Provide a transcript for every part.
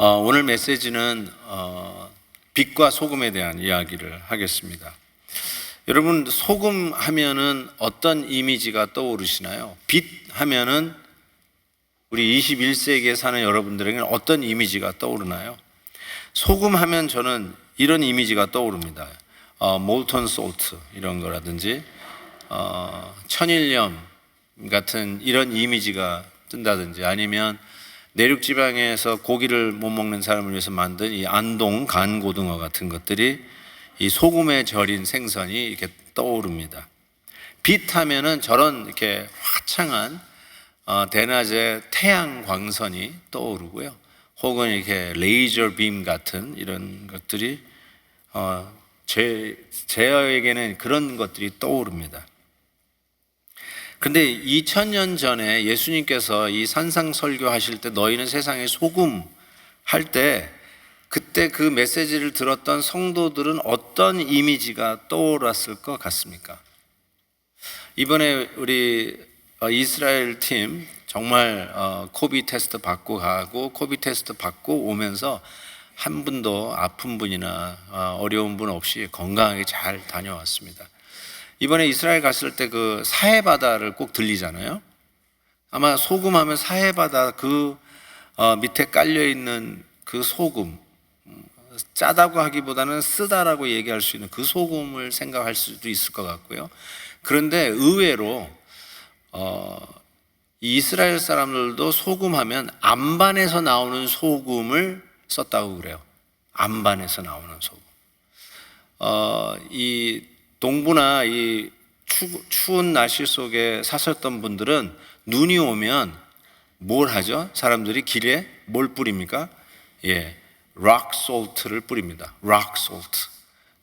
오늘 메시지는 빛과 소금에 대한 이야기를 하겠습니다. 여러분, 소금 하면은 어떤 이미지가 떠오르시나요? 빛 하면은 우리 21세기에 사는 여러분들에게는 어떤 이미지가 떠오르나요? 소금 하면 저는 이런 이미지가 떠오릅니다. 몰턴 솔트 이런 거라든지 천일염 같은 이런 이미지가 뜬다든지, 아니면 내륙 지방에서 고기를 못 먹는 사람을 위해서 만든 이 안동 간고등어 같은 것들이 이 소금에 절인 생선이 이렇게 떠오릅니다. 빛 하면은 저런 이렇게 화창한 대낮에 태양 광선이 떠오르고요. 혹은 이렇게 레이저 빔 같은 이런 것들이 제에게는 그런 것들이 떠오릅니다. 근데 2000년 전에 예수님께서 이 산상 설교하실 때 너희는 세상의 소금 할 때, 그때 그 메시지를 들었던 성도들은 어떤 이미지가 떠올랐을 것 같습니까? 이번에 우리 이스라엘 팀 정말 코비드 테스트 받고 가고 코비드 테스트 받고 오면서 한 분도 아픈 분이나 어려운 분 없이 건강하게 잘 다녀왔습니다. 이번에 이스라엘 갔을 때 그 사해바다를 꼭 들리잖아요. 아마 소금하면 사해바다 그 밑에 깔려있는 그 소금, 짜다고 하기보다는 쓰다라고 얘기할 수 있는 그 소금을 생각할 수도 있을 것 같고요. 그런데 의외로 이스라엘 사람들도 소금하면 안반에서 나오는 소금을 썼다고 그래요. 안반에서 나오는 소금. 이 동부나 이 추운 날씨 속에 사셨던 분들은 눈이 오면 뭘 하죠? 사람들이 길에 뭘 뿌립니까? 락 솔트를 뿌립니다. 락 솔트.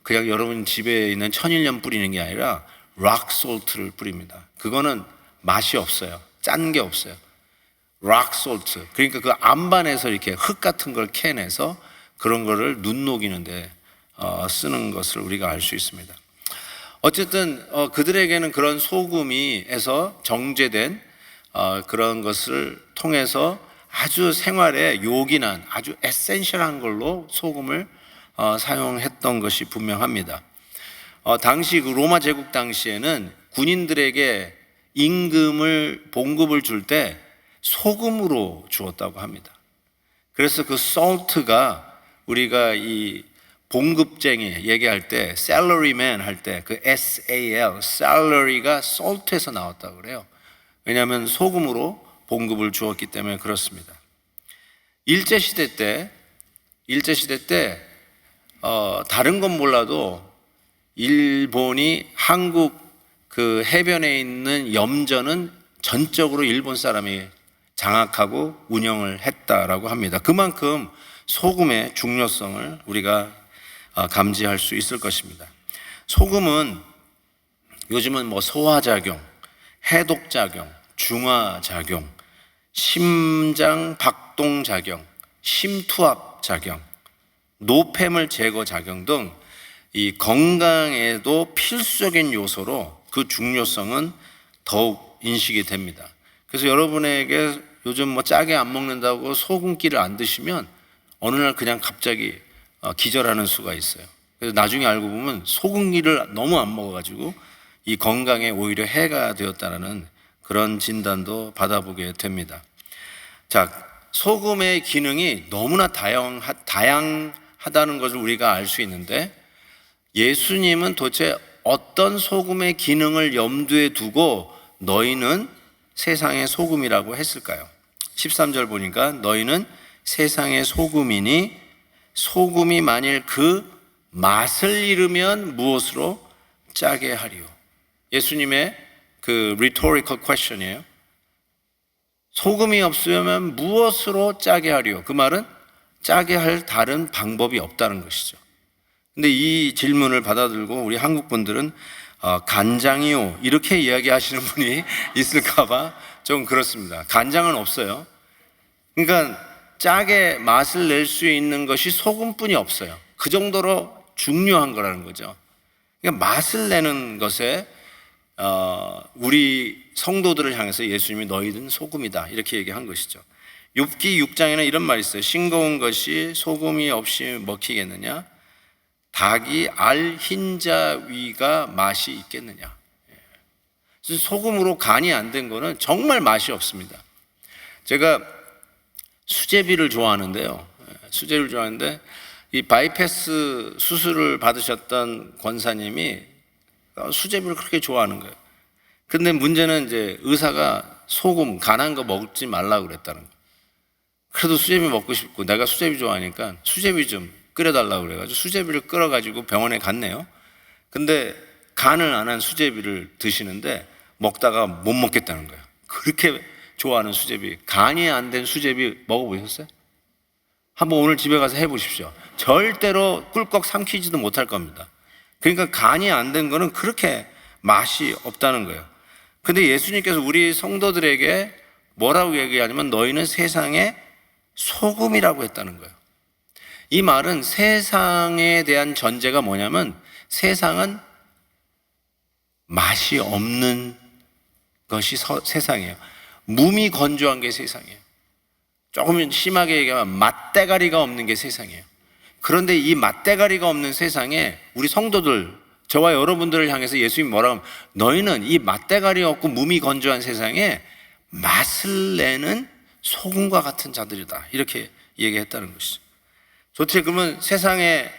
그냥 여러분 집에 있는 천일염 뿌리는 게 아니라 락 솔트를 뿌립니다. 그거는 맛이 없어요. 짠 게 없어요. 락 솔트. 그러니까 그 안반에서 이렇게 흙 같은 걸 캐내서 그런 거를 눈 녹이는데 쓰는 것을 우리가 알 수 있습니다. 어쨌든 그들에게는 그런 소금이에서 정제된 그런 것을 통해서 아주 생활에 요긴한 아주 에센셜한 걸로 소금을 사용했던 것이 분명합니다. 당시 그 로마 제국 당시에는 군인들에게 임금을 봉급을 줄 때 소금으로 주었다고 합니다. 그래서 그 salt가 우리가 이 봉급쟁이 얘기할 때 salaryman 할 때 그 SAL, salary가 salt에서 나왔다고 그래요. 왜냐하면 소금으로 봉급을 주었기 때문에 그렇습니다. 일제시대 때 다른 건 몰라도 일본이 한국 그 해변에 있는 염전은 전적으로 일본 사람이 장악하고 운영을 했다라고 합니다. 그만큼 소금의 중요성을 우리가 감지할 수 있을 것입니다. 소금은 요즘은 뭐 소화작용, 해독작용, 중화작용, 심장박동작용, 심투압작용, 노폐물 제거작용 등 이 건강에도 필수적인 요소로 그 중요성은 더욱 인식이 됩니다. 그래서 여러분에게 요즘 뭐 짜게 안 먹는다고 소금기를 안 드시면 어느 날 그냥 갑자기 기절하는 수가 있어요. 그래서 나중에 알고 보면 소금기를 너무 안 먹어가지고 이 건강에 오히려 해가 되었다는 그런 진단도 받아보게 됩니다. 자, 소금의 기능이 너무나 다양하다는 것을 우리가 알 수 있는데, 예수님은 도대체 어떤 소금의 기능을 염두에 두고 너희는 세상의 소금이라고 했을까요? 13절 보니까 너희는 세상의 소금이니 소금이 만일 그 맛을 잃으면 무엇으로 짜게 하리요? 예수님의 그 rhetorical question이에요. 소금이 없으면 무엇으로 짜게 하리요? 그 말은 짜게 할 다른 방법이 없다는 것이죠. 근데 이 질문을 받아들고 우리 한국 분들은 간장이요 이렇게 이야기하시는 분이 있을까봐 좀 그렇습니다. 간장은 없어요. 그러니까 짜게 맛을 낼 수 있는 것이 소금뿐이 없어요. 그 정도로 중요한 거라는 거죠. 그러니까 맛을 내는 것에 우리 성도들을 향해서 예수님이 너희는 소금이다 이렇게 얘기한 것이죠. 욥기 6장에는 이런 말이 있어요. 싱거운 것이 소금이 없이 먹히겠느냐? 닭이 알 흰자 위가 맛이 있겠느냐? 소금으로 간이 안 된 거는 정말 맛이 없습니다. 제가 수제비를 좋아하는데요. 수제비를 좋아하는데 이 바이패스 수술을 받으셨던 권사님이 수제비를 그렇게 좋아하는 거예요. 근데 문제는 이제 의사가 소금, 간한 거 먹지 말라고 그랬다는 거예요. 그래도 수제비 먹고 싶고 내가 수제비 좋아하니까 수제비 좀 끓여달라고 그래가지고 수제비를 끓여가지고 병원에 갔네요. 근데 간을 안 한 수제비를 드시는데 먹다가 못 먹겠다는 거예요. 그렇게 좋아하는 수제비, 간이 안 된 수제비 먹어보셨어요? 한번 오늘 집에 가서 해보십시오. 절대로 꿀꺽 삼키지도 못할 겁니다. 그러니까 간이 안 된 거는 그렇게 맛이 없다는 거예요. 근데 예수님께서 우리 성도들에게 뭐라고 얘기하냐면 너희는 세상의 소금이라고 했다는 거예요. 이 말은 세상에 대한 전제가 뭐냐면 세상은 맛이 없는 것이 세상이에요. 몸이 건조한 게 세상이에요. 조금 심하게 얘기하면 맛대가리가 없는 게 세상이에요. 그런데 이 맛대가리가 없는 세상에 우리 성도들, 저와 여러분들을 향해서 예수님이 뭐라고 하면 너희는 이 맛대가리 없고 몸이 건조한 세상에 맛을 내는 소금과 같은 자들이다. 이렇게 얘기했다는 것이죠. 도대체 그러면 세상에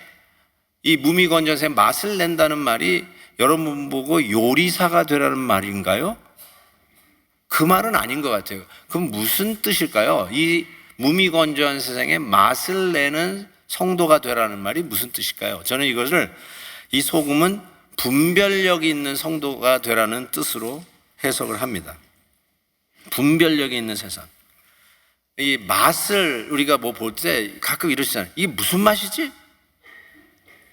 이 몸이 건조한 세상에 맛을 낸다는 말이 여러분 보고 요리사가 되라는 말인가요? 그 말은 아닌 것 같아요. 그럼 무슨 뜻일까요? 이 몸이 건조한 세상에 맛을 내는 성도가 되라는 말이 무슨 뜻일까요? 저는 이것을 이 소금은 분별력이 있는 성도가 되라는 뜻으로 해석을 합니다. 분별력이 있는 세상. 이 맛을 우리가 뭐 볼 때 가끔 이러시잖아요. 이게 무슨 맛이지?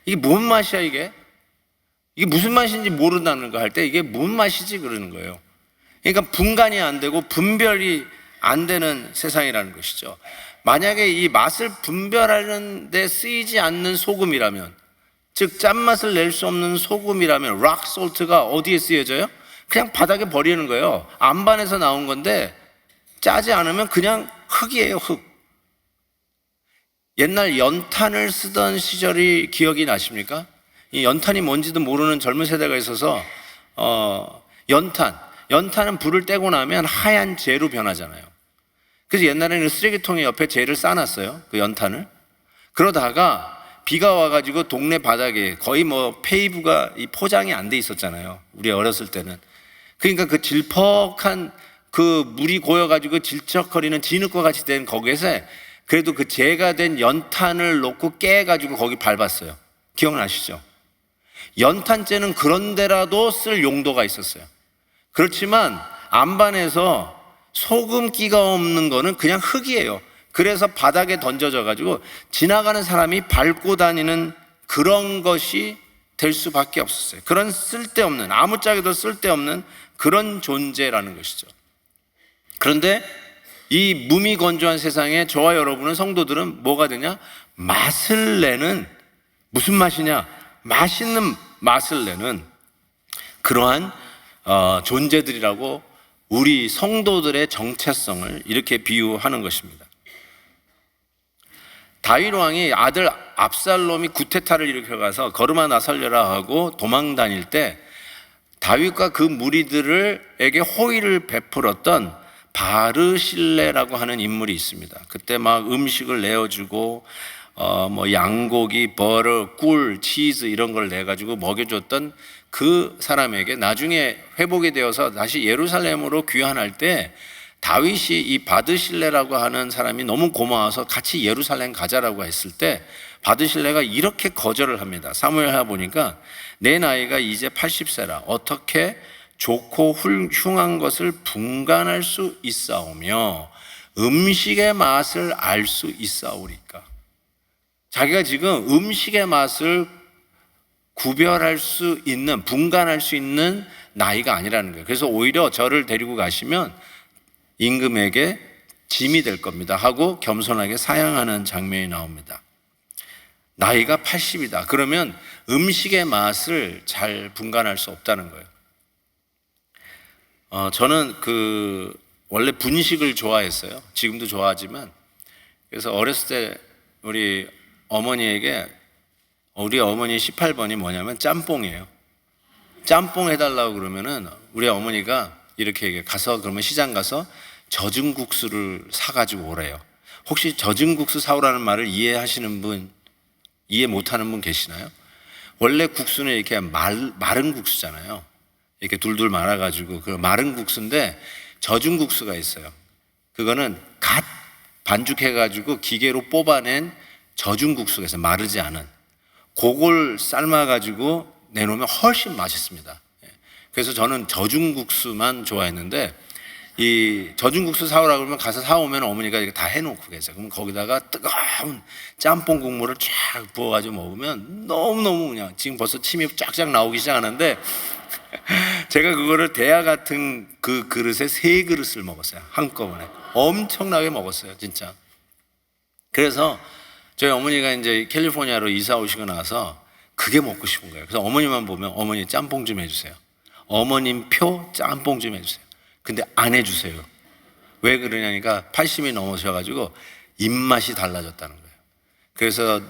이게 뭔 맛이야 이게? 이게 무슨 맛인지 모른다는 거 할 때 이게 뭔 맛이지 그러는 거예요. 그러니까 분간이 안 되고 분별이 안 되는 세상이라는 것이죠. 만약에 이 맛을 분별하는 데 쓰이지 않는 소금이라면, 즉 짠맛을 낼 수 없는 소금이라면 락 솔트가 어디에 쓰여져요? 그냥 바닥에 버리는 거예요. 안반에서 나온 건데 짜지 않으면 그냥 흙이에요, 흙. 옛날 연탄을 쓰던 시절이 기억이 나십니까? 이 연탄이 뭔지도 모르는 젊은 세대가 있어서 연탄은 불을 떼고 나면 하얀 재로 변하잖아요. 그래서 옛날에는 쓰레기통에 옆에 재를 쌓아놨어요, 그 연탄을. 그러다가 비가 와가지고 동네 바닥에 거의 뭐 페이브가 이 포장이 안 돼 있었잖아요, 우리 어렸을 때는. 그러니까 그 질퍽한 그 물이 고여가지고 질척거리는 진흙과 같이 된 거기에서 그래도 그 재가 된 연탄을 놓고 깨가지고 거기 밟았어요. 기억나시죠? 연탄재는 그런 데라도 쓸 용도가 있었어요. 그렇지만 안반에서 소금기가 없는 거는 그냥 흙이에요. 그래서 바닥에 던져져 가지고 지나가는 사람이 밟고 다니는 그런 것이 될 수밖에 없었어요. 그런 쓸데없는, 아무짝에도 쓸데없는 그런 존재라는 것이죠. 그런데 이 몸이 건조한 세상에 저와 여러분은, 성도들은 뭐가 되냐? 맛을 내는, 무슨 맛이냐? 맛있는 맛을 내는 그러한 존재들이라고 우리 성도들의 정체성을 이렇게 비유하는 것입니다. 다윗 왕이 아들 압살롬이 구테타를 일으켜가서 걸음아 나 살려라 하고 도망 다닐 때 다윗과 그 무리들에게 호의를 베풀었던 바르실레라고 하는 인물이 있습니다. 그때 막 음식을 내어주고 뭐 양고기, 버터, 꿀, 치즈 이런 걸 내가지고 먹여줬던 그 사람에게 나중에 회복이 되어서 다시 예루살렘으로 귀환할 때 다윗이 이 바드실레라고 하는 사람이 너무 고마워서 같이 예루살렘 가자라고 했을 때 바드실레가 이렇게 거절을 합니다. 사무엘하 보니까 내 나이가 이제 80세라 어떻게 좋고 흉한 것을 분간할 수 있사오며 음식의 맛을 알 수 있사오리까. 자기가 지금 음식의 맛을 구별할 수 있는, 분간할 수 있는 나이가 아니라는 거예요. 그래서 오히려 저를 데리고 가시면 임금에게 짐이 될 겁니다 하고 겸손하게 사양하는 장면이 나옵니다. 나이가 80이다. 그러면 음식의 맛을 잘 분간할 수 없다는 거예요. 저는 원래 분식을 좋아했어요. 지금도 좋아하지만. 그래서 어렸을 때 우리 어머니에게, 우리 어머니 18번이 뭐냐면 짬뽕이에요. 짬뽕 해달라고 그러면은 우리 어머니가 이렇게 얘기해요. 가서, 그러면 시장 가서 젖은 국수를 사가지고 오래요. 혹시 젖은 국수 사오라는 말을 이해하시는 분, 이해 못하는 분 계시나요? 원래 국수는 이렇게 마른 국수잖아요. 이렇게 둘둘 말아가지고 그 마른 국수인데 젖은 국수가 있어요. 그거는 갓 반죽해가지고 기계로 뽑아낸 젖은 국수가 있어요. 마르지 않은. 그걸 삶아가지고 내놓으면 훨씬 맛있습니다. 그래서 저는 젖은 국수만 좋아했는데, 이 젖은 국수 사오라 그러면 가서 사오면 어머니가 이렇게 다 해놓고 계세요. 그럼 거기다가 뜨거운 짬뽕 국물을 쫙 부어가지고 먹으면 너무너무 그냥 지금 벌써 침이 쫙쫙 나오기 시작하는데 제가 그거를 대야 같은 그 그릇에 3그릇을 먹었어요. 한꺼번에. 엄청나게 먹었어요, 진짜. 그래서 저희 어머니가 이제 캘리포니아로 이사 오시고 나서 그게 먹고 싶은 거예요. 그래서 어머니만 보면 어머니 짬뽕 좀 해주세요. 어머님 표 짬뽕 좀 해주세요. 근데 안 해주세요. 왜 그러냐니까 80이 넘으셔가지고 입맛이 달라졌다는 거예요. 그래서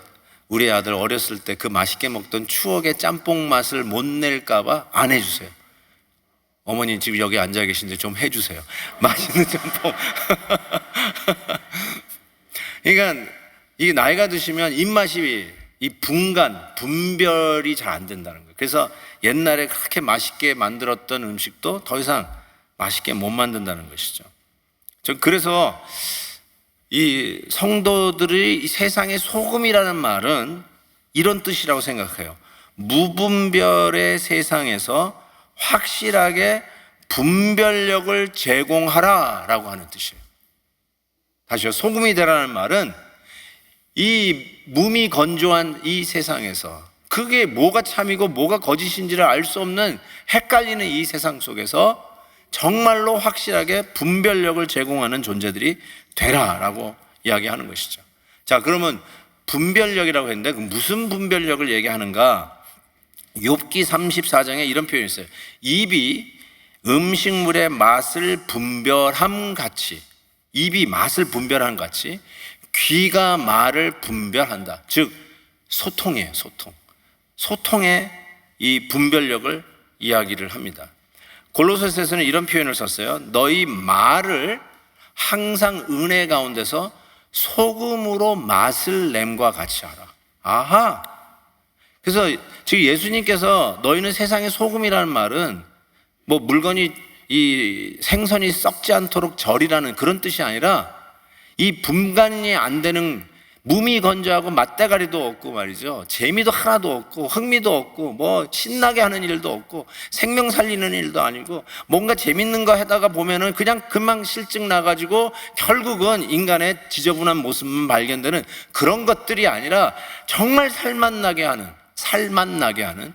우리 아들 어렸을 때 그 맛있게 먹던 추억의 짬뽕 맛을 못 낼까봐 안 해주세요. 어머니 지금 여기 앉아 계신데 좀 해주세요. 맛있는 짬뽕. 그러니까 이게 나이가 드시면 입맛이 이 분별이 잘 안 된다는 거예요. 그래서 옛날에 그렇게 맛있게 만들었던 음식도 더 이상 맛있게 못 만든다는 것이죠. 그래서 이 성도들이 이 세상의 소금이라는 말은 이런 뜻이라고 생각해요. 무분별의 세상에서 확실하게 분별력을 제공하라라고 하는 뜻이에요. 다시요. 소금이 되라는 말은 이 무미 건조한 이 세상에서 그게 뭐가 참이고 뭐가 거짓인지를 알 수 없는 헷갈리는 이 세상 속에서 정말로 확실하게 분별력을 제공하는 존재들이 되라라고 이야기하는 것이죠. 자, 그러면 분별력이라고 했는데 무슨 분별력을 얘기하는가? 욥기 34장에 이런 표현이 있어요. 입이 음식물의 맛을 분별함 같이, 입이 맛을 분별함 같이 귀가 말을 분별한다. 즉 소통이에요. 소통의 이 분별력을 이야기를 합니다. 골로새서에서는 이런 표현을 썼어요. 너희 말을 항상 은혜 가운데서 소금으로 맛을 냄과 같이 하라. 아하. 그래서 지금 예수님께서 너희는 세상의 소금이라는 말은 뭐 물건이 이 생선이 썩지 않도록 절이라는 그런 뜻이 아니라 이 분간이 안 되는 무미건조하고 맛대가리도 없고 말이죠. 재미도 하나도 없고 흥미도 없고 뭐 신나게 하는 일도 없고 생명 살리는 일도 아니고 뭔가 재밌는 거 하다가 보면은 그냥 금방 실증 나가지고 결국은 인간의 지저분한 모습만 발견되는 그런 것들이 아니라 정말 살맛나게 하는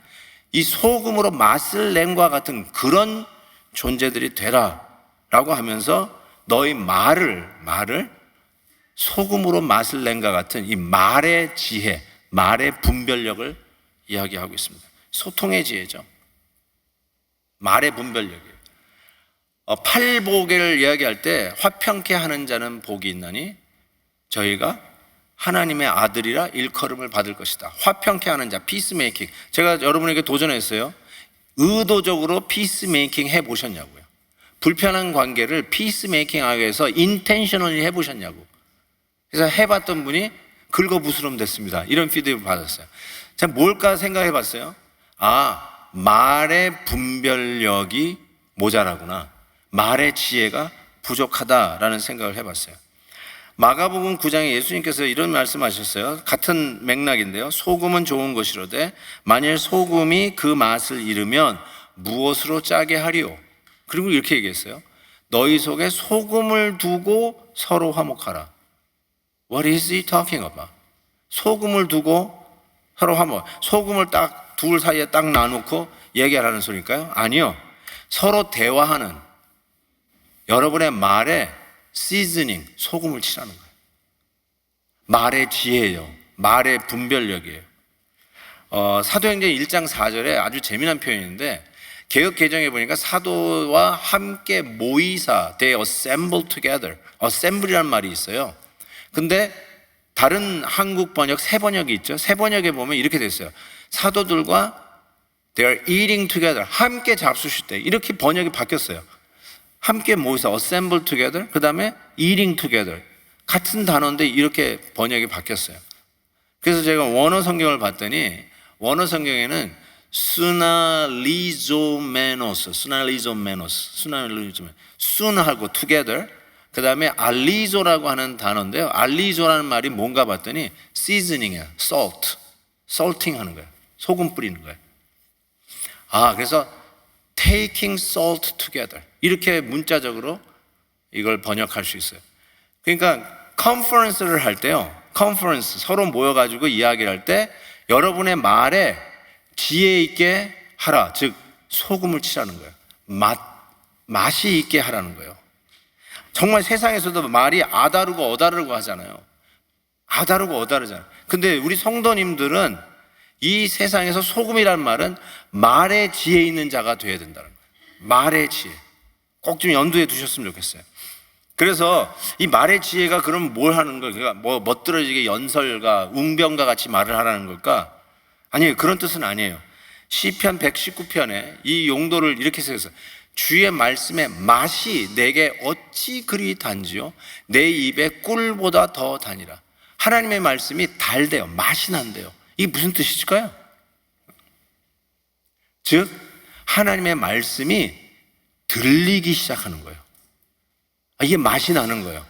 이 소금으로 맛을 낸과 같은 그런 존재들이 되라라고 하면서 너희 말을 소금으로 맛을 낸과 같은 이 말의 지혜, 말의 분별력을 이야기하고 있습니다. 소통의 지혜죠. 말의 분별력이에요. 팔복을 이야기할 때 화평케 하는 자는 복이 있나니 저희가 하나님의 아들이라 일컬음을 받을 것이다. 화평케 하는 자, 피스메이킹. 제가 여러분에게 도전했어요. 의도적으로 피스메이킹 해보셨냐고요. 불편한 관계를 피스메이킹 하기 위해서 인텐셔널리 해보셨냐고. 그래서 해봤던 분이 긁어부스럼 됐습니다. 이런 피드백을 받았어요. 제가 뭘까 생각해 봤어요. 아, 말의 분별력이 모자라구나. 말의 지혜가 부족하다라는 생각을 해봤어요. 마가복음 9장에 예수님께서 이런 말씀하셨어요. 같은 맥락인데요. 소금은 좋은 것이로되 만일 소금이 그 맛을 잃으면 무엇으로 짜게 하리오? 그리고 이렇게 얘기했어요. 너희 속에 소금을 두고 서로 화목하라. What is he talking about? 소금을 두고 서로 화목. 소금을 딱 둘 사이에 딱 놔놓고 얘기하라는 소리일까요? 아니요. 서로 대화하는 여러분의 말에 시즈닝, 소금을 치라는 거예요. 말의 지혜예요. 말의 분별력이에요. 사도행전 1장 4절에 아주 재미난 표현인데 개역 개정에 보니까 사도와 함께 모이사, they assemble together. assembly라는 말이 있어요. 근데 다른 한국 번역, 새 번역이 있죠. 새 번역에 보면 이렇게 됐어요. 사도들과 they are eating together. 함께 잡수실 때. 이렇게 번역이 바뀌었어요. 함께 모이사, assemble together. 그 다음에 eating together. 같은 단어인데 이렇게 번역이 바뀌었어요. 그래서 제가 원어 성경을 봤더니 원어 성경에는 순하고 together, 그 다음에 알리조라고 하는 단어인데요. 알리조라는 말이 뭔가 봤더니 seasoning이야, salting 하는 거예요. 소금 뿌리는 거예요. 그래서 taking salt together 이렇게 문자적으로 이걸 번역할 수 있어요. 그러니까 컨퍼런스를 할 때요, 컨퍼런스 서로 모여가지고 이야기를 할 때 여러분의 말에 지혜 있게 하라, 즉 소금을 치라는 거예요. 맛이 있게 하라는 거예요. 정말 세상에서도 말이 아다르고 어다르고 하잖아요. 아다르고 어다르잖아요. 근데 우리 성도님들은 이 세상에서 소금이라는 말은 말에 지혜 있는 자가 되어야 된다는 거예요. 말의 지혜. 꼭 좀 염두에 두셨으면 좋겠어요. 그래서 이 말의 지혜가 그럼 뭘 하는 거예요? 그러니까 뭐 멋들어지게 연설가, 웅변가 같이 말을 하라는 걸까? 아니에요. 그런 뜻은 아니에요. 시편 119편에 이 용도를 이렇게 쓰였어요. 주의 말씀의 맛이 내게 어찌 그리 단지요? 내 입에 꿀보다 더 다니라. 하나님의 말씀이 달대요. 맛이 난대요. 이게 무슨 뜻일까요? 즉 하나님의 말씀이 들리기 시작하는 거예요. 이게 맛이 나는 거예요.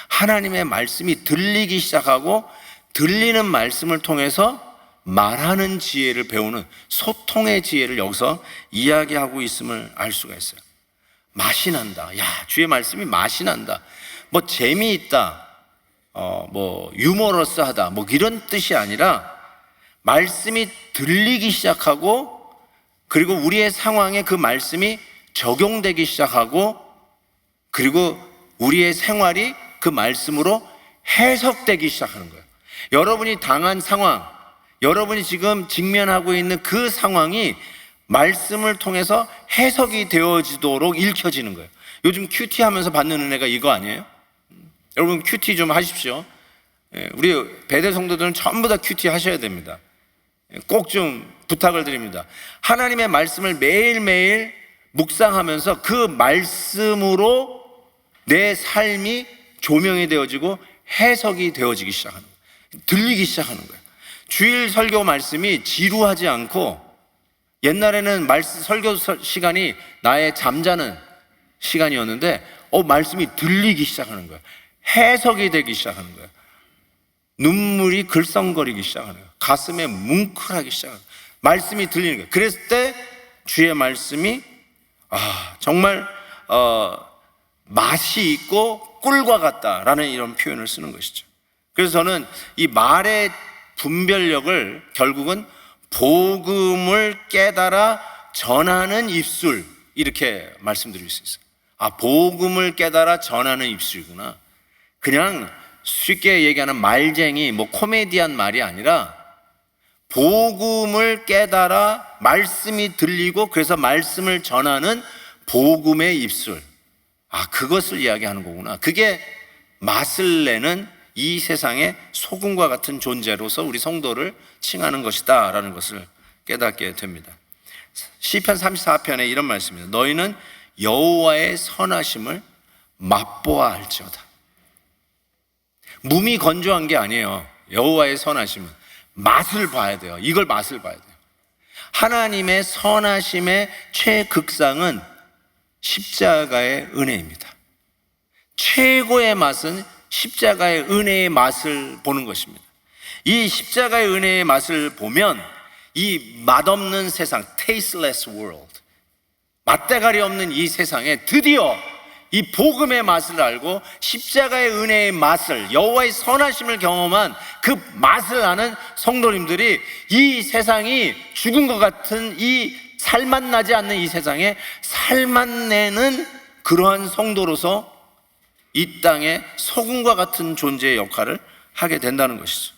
하나님의 말씀이 들리기 시작하고 들리는 말씀을 통해서 말하는 지혜를 배우는 소통의 지혜를 여기서 이야기하고 있음을 알 수가 있어요. 맛이 난다. 야, 주의 말씀이 맛이 난다. 뭐 재미있다. 뭐 유머러스하다. 뭐 이런 뜻이 아니라 말씀이 들리기 시작하고 그리고 우리의 상황에 그 말씀이 적용되기 시작하고 그리고 우리의 생활이 그 말씀으로 해석되기 시작하는 거예요. 여러분이 당한 상황, 여러분이 지금 직면하고 있는 그 상황이 말씀을 통해서 해석이 되어지도록 읽혀지는 거예요. 요즘 큐티 하면서 받는 은혜가 이거 아니에요? 여러분 큐티 좀 하십시오. 우리 배대 성도들은 전부 다 큐티 하셔야 됩니다. 꼭 좀 부탁을 드립니다. 하나님의 말씀을 매일매일 묵상하면서 그 말씀으로 내 삶이 조명이 되어지고 해석이 되어지기 시작하는 거예요. 들리기 시작하는 거예요. 주일 설교 말씀이 지루하지 않고 옛날에는 설교 시간이 나의 잠자는 시간이었는데 말씀이 들리기 시작하는 거예요. 해석이 되기 시작하는 거예요. 눈물이 글썽거리기 시작하는 거예요. 가슴에 뭉클하기 시작하는 거예요. 말씀이 들리는 거예요. 그랬을 때 주의 말씀이 정말 맛이 있고 꿀과 같다라는 이런 표현을 쓰는 것이죠. 그래서 저는 이 말의 분별력을 결국은 복음을 깨달아 전하는 입술 이렇게 말씀드릴 수 있어요. 복음을 깨달아 전하는 입술이구나. 그냥 쉽게 얘기하는 말쟁이 뭐 코미디한 말이 아니라 복음을 깨달아 말씀이 들리고 그래서 말씀을 전하는 복음의 입술. 그것을 이야기하는 거구나. 그게 맛을 내는 이 세상의 소금과 같은 존재로서 우리 성도를 칭하는 것이다 라는 것을 깨닫게 됩니다. 시편 34편에 이런 말씀입니다. 너희는 여호와의 선하심을 맛보아 알지어다. 몸이 건조한 게 아니에요. 여호와의 선하심은 맛을 봐야 돼요. 이걸 맛을 봐야 돼요. 하나님의 선하심의 최극상은 십자가의 은혜입니다. 최고의 맛은 십자가의 은혜의 맛을 보는 것입니다. 이 십자가의 은혜의 맛을 보면 이 맛없는 세상, tasteless world, 맛대가리 없는 이 세상에 드디어 이 복음의 맛을 알고 십자가의 은혜의 맛을, 여호와의 선하심을 경험한 그 맛을 아는 성도님들이 이 세상이 죽은 것 같은 이 살맛 나지 않는 이 세상에 살맛 내는 그러한 성도로서 이 땅에 소금과 같은 존재의 역할을 하게 된다는 것이죠.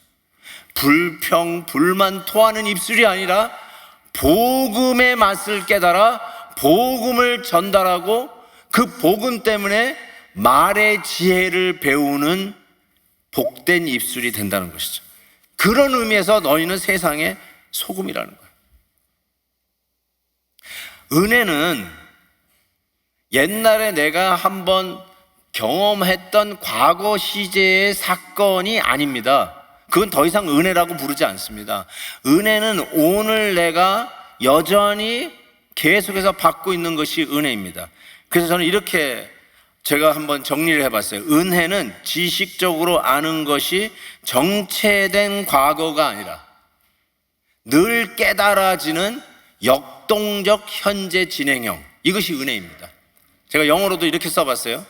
불평, 불만 토하는 입술이 아니라 복음의 맛을 깨달아 복음을 전달하고 그 복음 때문에 말의 지혜를 배우는 복된 입술이 된다는 것이죠. 그런 의미에서 너희는 세상의 소금이라는 거예요. 은혜는 옛날에 내가 한번 경험했던 과거 시제의 사건이 아닙니다. 그건 더 이상 은혜라고 부르지 않습니다. 은혜는 오늘 내가 여전히 계속해서 받고 있는 것이 은혜입니다. 그래서 저는 이렇게 제가 한번 정리를 해봤어요. 은혜는 지식적으로 아는 것이 정체된 과거가 아니라 늘 깨달아지는 역동적 현재 진행형, 이것이 은혜입니다. 제가 영어로도 이렇게 써봤어요.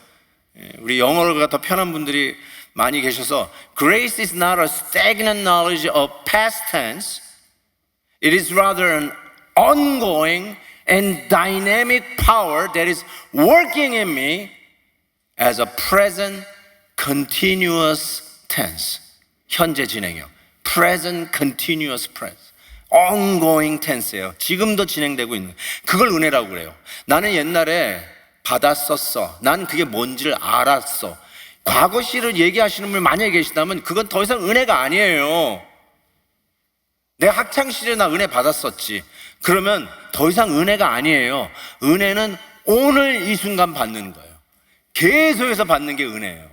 우리 영어가 더 편한 분들이 많이 계셔서 Grace is not a stagnant knowledge of past tense. It is rather an ongoing and dynamic power that is working in me as a present continuous tense. 현재 진행형. Present continuous tense. ongoing tense예요. 지금도 진행되고 있는. 그걸 은혜라고 그래요. 나는 옛날에 받았었어. 난 그게 뭔지를 알았어. 과거 시를 얘기하시는 분 만약에 계시다면 그건 더 이상 은혜가 아니에요. 내가 학창시절에 나 은혜 받았었지. 그러면 더 이상 은혜가 아니에요. 은혜는 오늘 이 순간 받는 거예요. 계속해서 받는 게 은혜예요.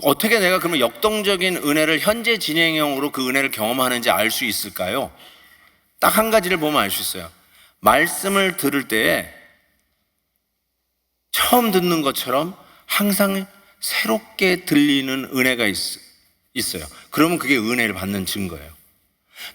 어떻게 내가 그러면 역동적인 은혜를 현재 진행형으로 그 은혜를 경험하는지 알 수 있을까요? 딱 한 가지를 보면 알 수 있어요. 말씀을 들을 때에 처음 듣는 것처럼 항상 새롭게 들리는 은혜가 있어요. 그러면 그게 은혜를 받는 증거예요.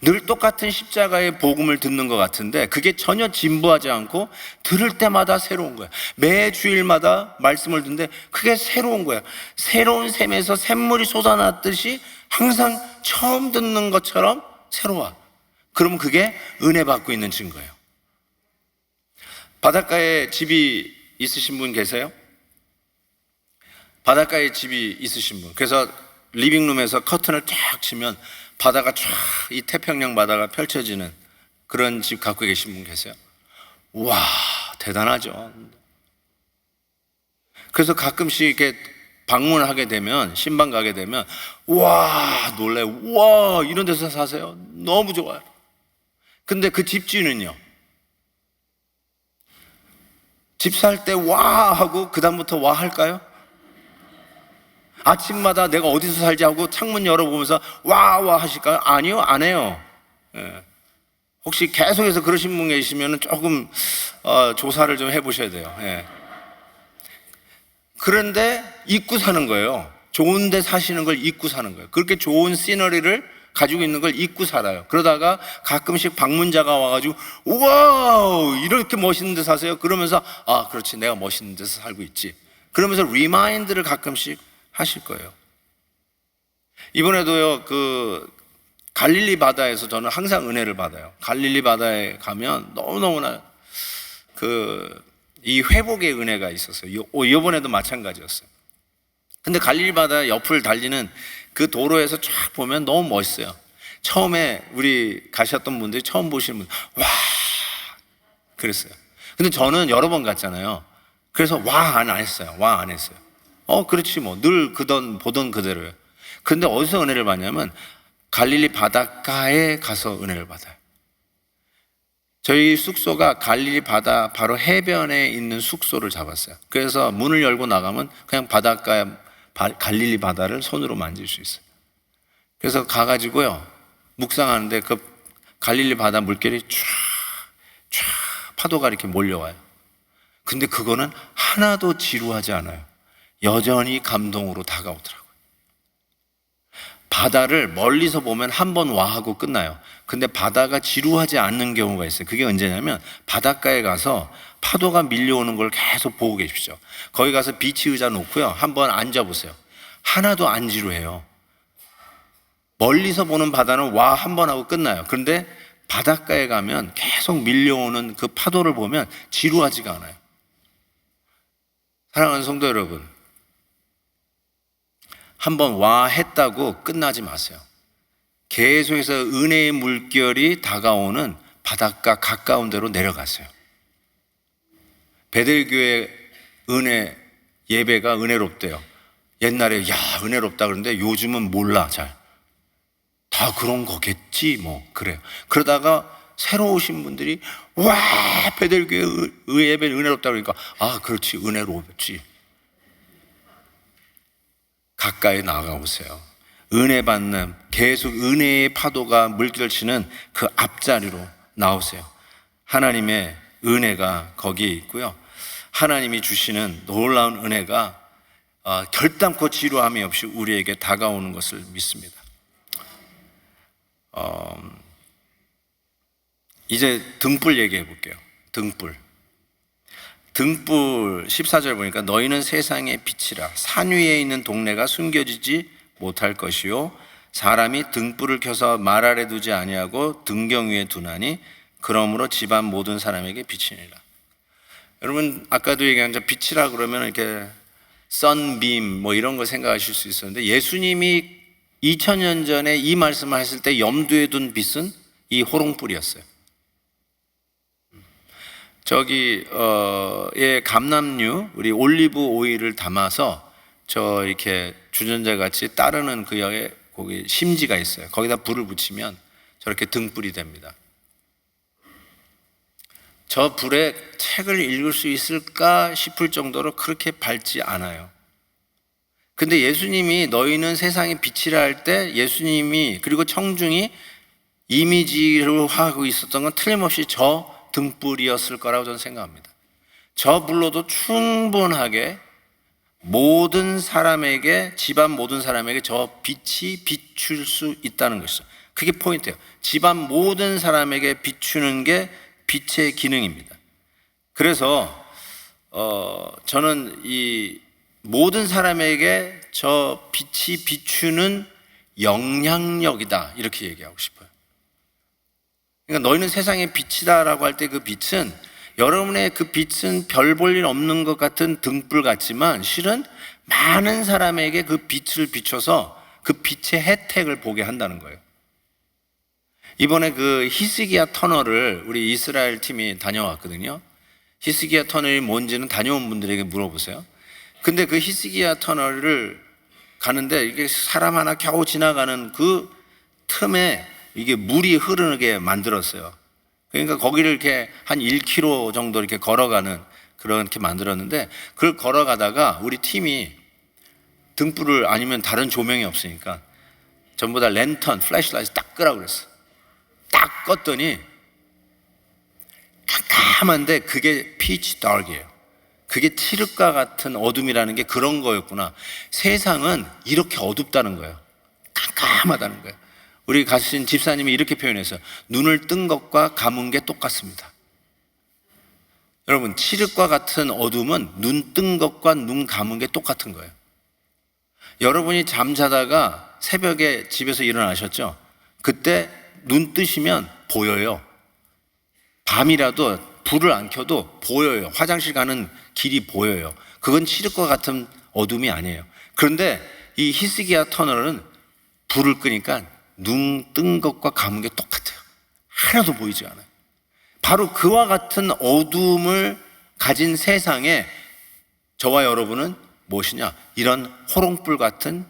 늘 똑같은 십자가의 복음을 듣는 것 같은데 그게 전혀 진부하지 않고 들을 때마다 새로운 거야. 매 주일마다 말씀을 듣는데 그게 새로운 거야. 새로운 샘에서 샘물이 솟아났듯이 항상 처음 듣는 것처럼 새로워. 그러면 그게 은혜 받고 있는 증거예요. 바닷가에 집이 있으신 분 계세요? 바닷가에 집이 있으신 분. 그래서 리빙룸에서 커튼을 쫙 치면 바다가 쫙 이 태평양 바다가 펼쳐지는 그런 집 갖고 계신 분 계세요? 와, 대단하죠. 그래서 가끔씩 이렇게 방문하게 되면, 신방 가게 되면 와, 놀래요. 와, 이런 데서 사세요? 너무 좋아요. 근데 그 집주인은요, 집 살 때 와 하고 그 다음부터 와 할까요? 아침마다 내가 어디서 살지 하고 창문 열어보면서 와 하실까요? 아니요, 안 해요. 예. 혹시 계속해서 그러신 분 계시면 조금 조사를 좀 해보셔야 돼요. 예. 그런데 잊고 사는 거예요. 좋은 데 사시는 걸 잊고 사는 거예요. 그렇게 좋은 시너리를 가지고 있는 걸 잊고 살아요. 그러다가 가끔씩 방문자가 와가지고 우와, 이렇게 멋있는 데 사세요? 그러면서 아, 그렇지, 내가 멋있는 데서 살고 있지. 그러면서 리마인드를 가끔씩 하실 거예요. 이번에도요, 그 갈릴리 바다에서 저는 항상 은혜를 받아요. 갈릴리 바다에 가면 너무너무나 이 회복의 은혜가 있었어요. 이번에도 마찬가지였어요. 근데 갈릴리 바다 옆을 달리는 그 도로에서 쫙 보면 너무 멋있어요. 처음에 우리 가셨던 분들이 처음 보시는 분, 와, 그랬어요. 근데 저는 여러 번 갔잖아요. 그래서 와 안 했어요. 와 안 했어요. 그렇지 뭐 늘 보던 그대로예요. 그런데 어디서 은혜를 받냐면 갈릴리 바닷가에 가서 은혜를 받아요. 저희 숙소가 갈릴리 바다 바로 해변에 있는 숙소를 잡았어요. 그래서 문을 열고 나가면 그냥 바닷가에 갈릴리 바다를 손으로 만질 수 있어요. 그래서 가가지고요, 묵상하는데 그 갈릴리 바다 물결이 쫙 파도가 이렇게 몰려와요. 근데 그거는 하나도 지루하지 않아요. 여전히 감동으로 다가오더라고요. 바다를 멀리서 보면 한 번 와 하고 끝나요. 근데 바다가 지루하지 않는 경우가 있어요. 그게 언제냐면 바닷가에 가서 파도가 밀려오는 걸 계속 보고 계십시오. 거기 가서 비치 의자 놓고요, 한번 앉아보세요. 하나도 안 지루해요. 멀리서 보는 바다는 와 한 번 하고 끝나요. 그런데 바닷가에 가면 계속 밀려오는 그 파도를 보면 지루하지가 않아요. 사랑하는 성도 여러분, 한번 와 했다고 끝나지 마세요. 계속해서 은혜의 물결이 다가오는 바닷가 가까운 데로 내려갔어요. 베델교회 은혜 예배가 은혜롭대요. 옛날에 야 은혜롭다 그러는데 요즘은 몰라 잘. 다 그런 거겠지 뭐 그래요. 그러다가 새로 오신 분들이 와 베델교회 예배 은혜롭다 그러니까 아 그렇지 은혜롭지. 가까이 나가보세요. 은혜 받는 계속 은혜의 파도가 물결 치는 그 앞자리로 나오세요. 하나님의 은혜가 거기에 있고요. 하나님이 주시는 놀라운 은혜가 결단코 지루함이 없이 우리에게 다가오는 것을 믿습니다. 이제 등불 얘기해 볼게요. 등불 14절 보니까 너희는 세상의 빛이라. 산 위에 있는 동네가 숨겨지지 못할 것이요 사람이 등불을 켜서 말 아래 두지 아니하고 등경 위에 두나니 그러므로 집안 모든 사람에게 비치니라. 여러분 아까도 얘기한 빛이라 그러면 이렇게 선빔 뭐 이런 거 생각하실 수 있었는데 예수님이 2000년 전에 이 말씀을 하실 때 염두에 둔 빛은 이 호롱불이었어요. 예 감람류 우리 올리브 오일을 담아서 저 이렇게 주전자 같이 따르는 그 여에 거기 심지가 있어요. 거기다 불을 붙이면 저렇게 등불이 됩니다. 저 불에 책을 읽을 수 있을까 싶을 정도로 그렇게 밝지 않아요. 근데 예수님이 너희는 세상의 빛이라 할 때 예수님이 그리고 청중이 이미지로 하고 있었던 건 틀림없이 저 등불이었을 거라고 저는 생각합니다. 저 불로도 충분하게 모든 사람에게 집안 모든 사람에게 저 빛이 비출 수 있다는 것이죠. 그게 포인트예요. 집안 모든 사람에게 비추는 게 빛의 기능입니다. 그래서 저는 이 모든 사람에게 저 빛이 비추는 영향력이다 이렇게 얘기하고 싶어요. 그러니까 너희는 세상의 빛이다라고 할 때 그 빛은 여러분의 그 빛은 별 볼 일 없는 것 같은 등불 같지만 실은 많은 사람에게 그 빛을 비춰서 그 빛의 혜택을 보게 한다는 거예요. 이번에 그 히스기야 터널을 우리 이스라엘 팀이 다녀왔거든요. 히스기야 터널이 뭔지는 다녀온 분들에게 물어보세요. 근데 그 히스기야 터널을 가는데 이게 사람 하나 겨우 지나가는 그 틈에 이게 물이 흐르게 만들었어요. 그러니까 거기를 이렇게 한 1km 정도 이렇게 걸어가는 그렇게 만들었는데 그걸 걸어가다가 우리 팀이 등불을 아니면 다른 조명이 없으니까 전부 다 랜턴, 플래시라이트 딱 끄라고 그랬어. 딱 껐더니 깜깜한데 그게 피치 다크예요. 그게 칠흑과 같은 어둠이라는 게 그런 거였구나. 세상은 이렇게 어둡다는 거예요. 깜깜하다는 거예요. 우리 가신 집사님이 이렇게 표현했어요. 눈을 뜬 것과 감은 게 똑같습니다. 여러분 칠흑과 같은 어둠은 눈 뜬 것과 눈 감은 게 똑같은 거예요. 여러분이 잠자다가 새벽에 집에서 일어나셨죠? 그때 눈 뜨시면 보여요. 밤이라도 불을 안 켜도 보여요. 화장실 가는 길이 보여요. 그건 칠흑과 같은 어둠이 아니에요. 그런데 이 히스기야 터널은 불을 끄니까 눈 뜬 것과 감은 게 똑같아요. 하나도 보이지 않아요. 바로 그와 같은 어둠을 가진 세상에 저와 여러분은 무엇이냐? 이런 호롱불 같은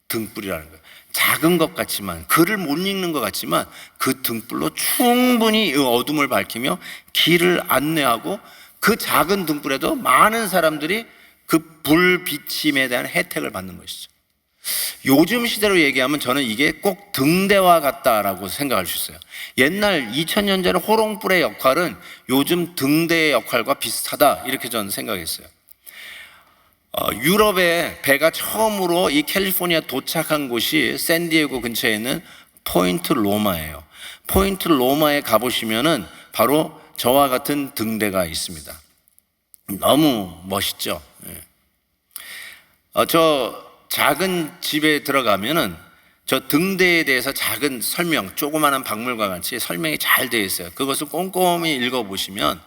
등불이라는 거예요. 작은 것 같지만 글을 못 읽는 것 같지만 그 등불로 충분히 이 어둠을 밝히며 길을 안내하고 그 작은 등불에도 많은 사람들이 그 불비침에 대한 혜택을 받는 것이죠. 요즘 시대로 얘기하면 저는 이게 꼭 등대와 같다라고 생각할 수 있어요. 옛날 2000년 전에 호롱불의 역할은 요즘 등대의 역할과 비슷하다 이렇게 저는 생각했어요. 유럽에 배가 처음으로 이 캘리포니아 도착한 곳이 샌디에고 근처에 있는 포인트 로마예요. 포인트 로마에 가보시면은 바로 저와 같은 등대가 있습니다. 너무 멋있죠. 저 작은 집에 들어가면은 저 등대에 대해서 작은 설명, 조그마한 박물관 같이 설명이 잘 되어 있어요. 그것을 꼼꼼히 읽어보시면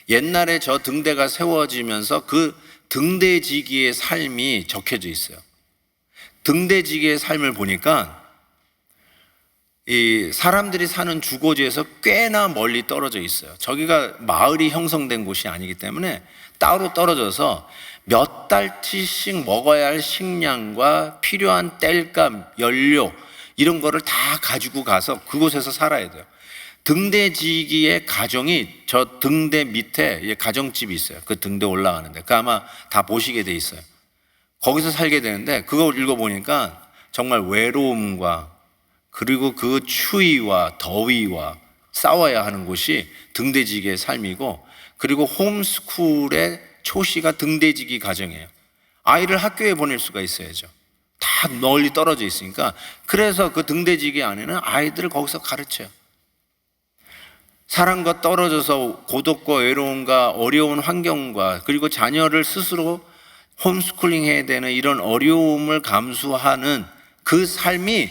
옛날에 저 등대가 세워지면서 그 등대지기의 삶이 적혀져 있어요. 등대지기의 삶을 보니까 이 사람들이 사는 주거지에서 꽤나 멀리 떨어져 있어요. 저기가 마을이 형성된 곳이 아니기 때문에 따로 떨어져서 몇 달치씩 먹어야 할 식량과 필요한 땔감, 연료 이런 거를 다 가지고 가서 그곳에서 살아야 돼요. 등대지기의 가정이 저 등대 밑에 가정집이 있어요. 그 등대 올라가는데 그 아마 다 보시게 돼 있어요. 거기서 살게 되는데 그거 읽어보니까 정말 외로움과 그리고 그 추위와 더위와 싸워야 하는 곳이 등대지기의 삶이고, 그리고 홈스쿨의 초시가 등대지기 가정이에요. 아이를 학교에 보낼 수가 있어야죠. 다 널리 떨어져 있으니까. 그래서 그 등대지기 안에는 아이들을 거기서 가르쳐요. 사람과 떨어져서 고독과 외로움과 어려운 환경과 그리고 자녀를 스스로 홈스쿨링 해야 되는 이런 어려움을 감수하는 그 삶이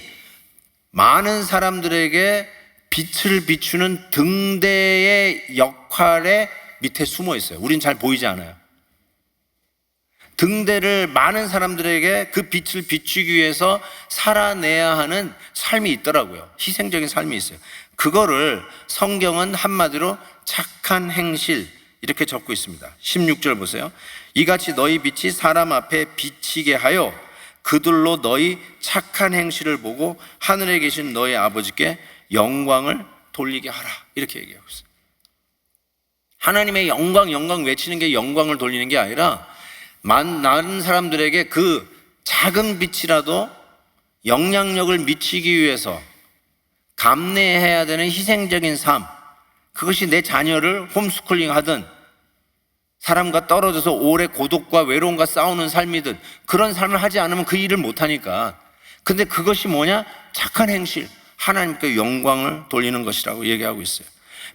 많은 사람들에게 빛을 비추는 등대의 역할에 밑에 숨어 있어요. 우린 잘 보이지 않아요. 등대를 많은 사람들에게 그 빛을 비추기 위해서 살아내야 하는 삶이 있더라고요. 희생적인 삶이 있어요. 그거를 성경은 한마디로 착한 행실 이렇게 적고 있습니다. 16절 보세요. 이같이 너희 빛이 사람 앞에 비치게 하여 그들로 너희 착한 행실을 보고 하늘에 계신 너희 아버지께 영광을 돌리게 하라. 이렇게 얘기하고 있어요. 하나님의 영광 외치는 게 영광을 돌리는 게 아니라 많은 사람들에게 그 작은 빛이라도 영향력을 미치기 위해서 감내해야 되는 희생적인 삶, 그것이 내 자녀를 홈스쿨링 하든 사람과 떨어져서 오래 고독과 외로움과 싸우는 삶이든 그런 삶을 하지 않으면 그 일을 못하니까. 근데 그것이 뭐냐? 착한 행실, 하나님께 영광을 돌리는 것이라고 얘기하고 있어요.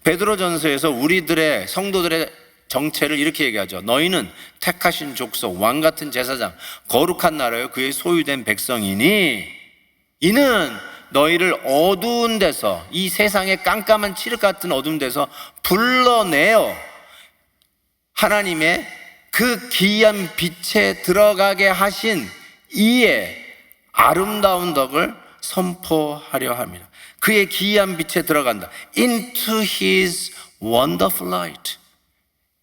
베드로전서에서 우리들의 성도들의 정체를 이렇게 얘기하죠. 너희는 택하신 족속, 왕같은 제사장, 거룩한 나라여 그의 소유된 백성이니 이는 너희를 어두운 데서, 이 세상의 깜깜한 칠흑 같은 어두운 데서 불러내어 하나님의 그 귀한 빛에 들어가게 하신 이의 아름다운 덕을 선포하려 합니다. 그의 귀한 빛에 들어간다. Into His wonderful light.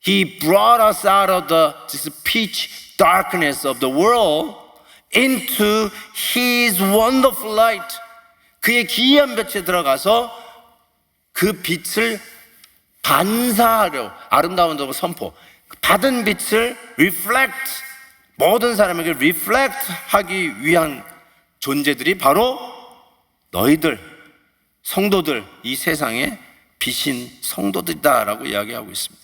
He brought us out of this pitch darkness of the world into His wonderful light. 그의 귀한 빛에 들어가서 그 빛을 반사하려, 아름다운 덕을 선포, 받은 빛을 reflect, 모든 사람에게 reflect 하기 위한 존재들이 바로 너희들, 성도들, 이 세상의 빛인 성도들이다라고 이야기하고 있습니다.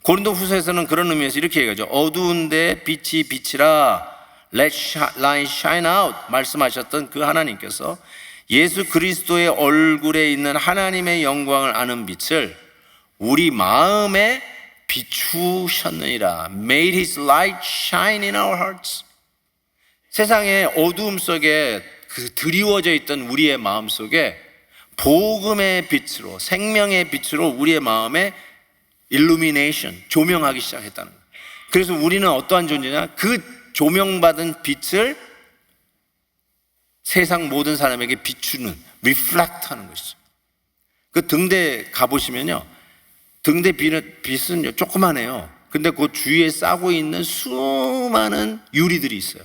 고린도 후서에서는 그런 의미에서 이렇게 얘기하죠. 어두운 데 빛이 비치라, let light shine out 말씀하셨던 그 하나님께서 예수 그리스도의 얼굴에 있는 하나님의 영광을 아는 빛을 우리 마음에 비추셨느니라. Made His light shine in our hearts. 세상의 어두움 속에 그 드리워져 있던 우리의 마음 속에 복음의 빛으로, 생명의 빛으로 우리의 마음에 illumination, 조명하기 시작했다는 거예요. 그래서 우리는 어떠한 존재냐? 그 조명받은 빛을 세상 모든 사람에게 비추는, reflect 하는 것이죠. 그 등대 가보시면요, 등대 빛은 조그만해요. 근데 그 주위에 싸고 있는 수많은 유리들이 있어요.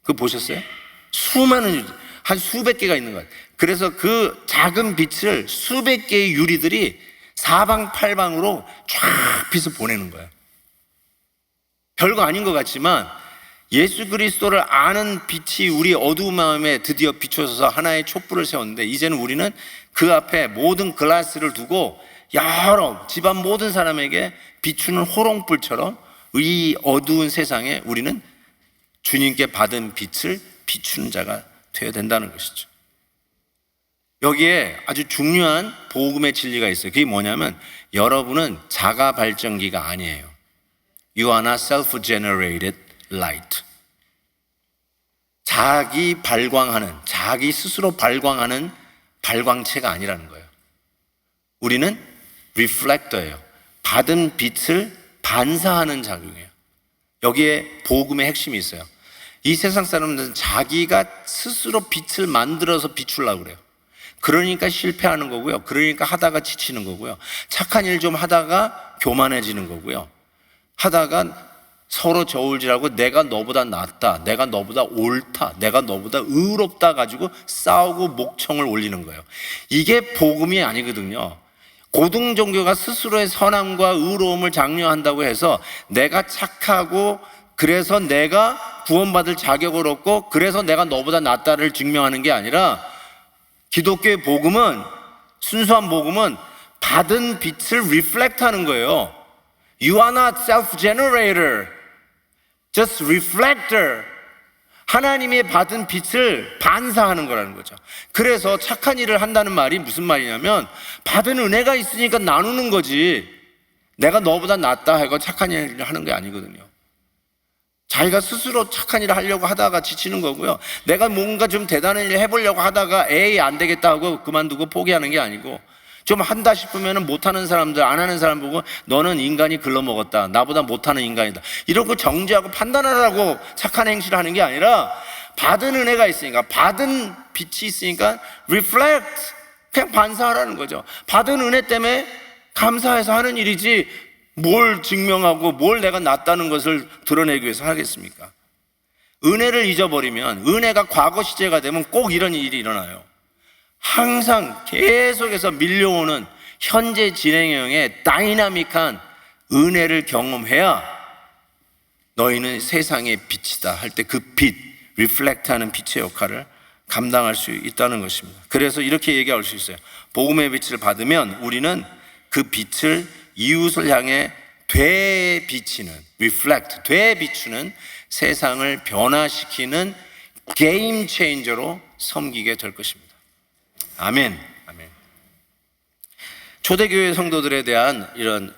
그거 보셨어요? 수많은 유리, 한 수백 개가 있는 거예요. 그래서 그 작은 빛을 수백 개의 유리들이 사방팔방으로 쫙 빛을 보내는 거예요. 별거 아닌 것 같지만 예수 그리스도를 아는 빛이 우리 어두운 마음에 드디어 비춰져서 하나의 촛불을 세웠는데, 이제는 우리는 그 앞에 모든 글라스를 두고 여러 집안 모든 사람에게 비추는 호롱불처럼 이 어두운 세상에 우리는 주님께 받은 빛을 비추는 자가 되어야 된다는 것이죠. 여기에 아주 중요한 복음의 진리가 있어요. 그게 뭐냐면 여러분은 자가 발전기가 아니에요. You are not self-generated light. 자기 발광하는, 자기 스스로 발광하는 발광체가 아니라는 거예요. 우리는 리플렉터예요. 받은 빛을 반사하는 작용이에요. 여기에 복음의 핵심이 있어요. 이 세상 사람들은 자기가 스스로 빛을 만들어서 비추려고 그래요. 그러니까 실패하는 거고요. 그러니까 하다가 지치는 거고요. 착한 일 좀 하다가 교만해지는 거고요. 하다가 서로 저울질하고 내가 너보다 낫다, 내가 너보다 옳다, 내가 너보다 의롭다 가지고 싸우고 목청을 올리는 거예요. 이게 복음이 아니거든요. 고등 종교가 스스로의 선함과 의로움을 장려한다고 해서 내가 착하고 그래서 내가 구원받을 자격을 얻고 그래서 내가 너보다 낫다를 증명하는 게 아니라 기독교의 복음은, 순수한 복음은 받은 빛을 reflect 하는 거예요. You are not self-generator, just reflector. 하나님이 받은 빛을 반사하는 거라는 거죠. 그래서 착한 일을 한다는 말이 무슨 말이냐면 받은 은혜가 있으니까 나누는 거지, 내가 너보다 낫다 하고 착한 일을 하는 게 아니거든요. 자기가 스스로 착한 일을 하려고 하다가 지치는 거고요. 내가 뭔가 좀 대단한 일을 해보려고 하다가 에이 안 되겠다 하고 그만두고 포기하는 게 아니고, 좀 한다 싶으면 못하는 사람들, 안 하는 사람 보고 너는 인간이 글러먹었다, 나보다 못하는 인간이다, 이러고 정죄하고 판단하라고 착한 행실을 하는 게 아니라 받은 은혜가 있으니까, 받은 빛이 있으니까 reflect, 그냥 반사하라는 거죠. 받은 은혜 때문에 감사해서 하는 일이지 뭘 증명하고 뭘 내가 낫다는 것을 드러내기 위해서 하겠습니까? 은혜를 잊어버리면, 은혜가 과거 시제가 되면 꼭 이런 일이 일어나요. 항상 계속해서 밀려오는 현재 진행형의 다이나믹한 은혜를 경험해야 너희는 세상의 빛이다 할 때 그 빛, 리플렉트하는 빛의 역할을 감당할 수 있다는 것입니다. 그래서 이렇게 얘기할 수 있어요. 복음의 빛을 받으면 우리는 그 빛을 이웃을 향해 되비치는, reflect, 되비추는, 세상을 변화시키는 게임 체인저로 섬기게 될 것입니다. 아멘. 아멘. 초대교회 성도들에 대한 이런